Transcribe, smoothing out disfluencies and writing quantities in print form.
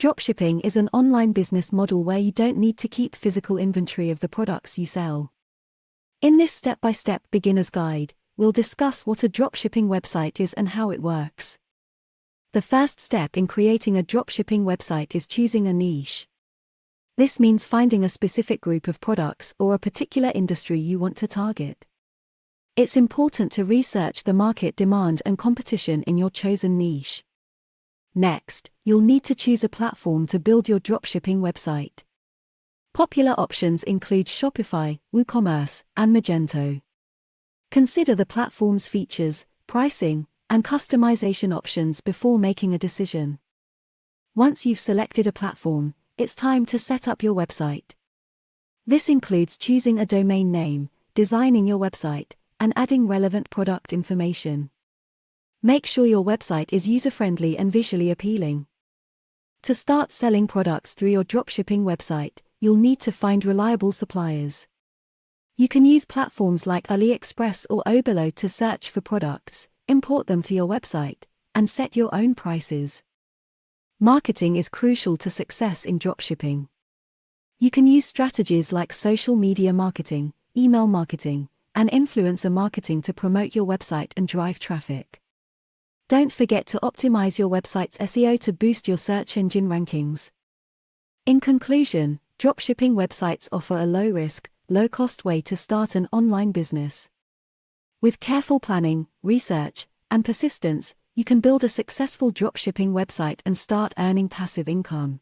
Dropshipping is an online business model where you don't need to keep physical inventory of the products you sell. In this step-by-step beginner's guide, we'll discuss what a dropshipping website is and how it works. The first step in creating a dropshipping website is choosing a niche. This means finding a specific group of products or a particular industry you want to target. It's important to research the market demand and competition in your chosen niche. Next, you'll need to choose a platform to build your dropshipping website. Popular options include Shopify, WooCommerce, and Magento. Consider the platform's features, pricing, and customization options before making a decision. Once you've selected a platform, it's time to set up your website. This includes choosing a domain name, designing your website, and adding relevant product information. Make sure your website is user-friendly and visually appealing. To start selling products through your dropshipping website, you'll need to find reliable suppliers. You can use platforms like AliExpress or Oberlo to search for products, import them to your website, and set your own prices. Marketing is crucial to success in dropshipping. You can use strategies like social media marketing, email marketing, and influencer marketing to promote your website and drive traffic. Don't forget to optimize your website's SEO to boost your search engine rankings. In conclusion, dropshipping websites offer a low-risk, low-cost way to start an online business. With careful planning, research, and persistence, you can build a successful dropshipping website and start earning passive income.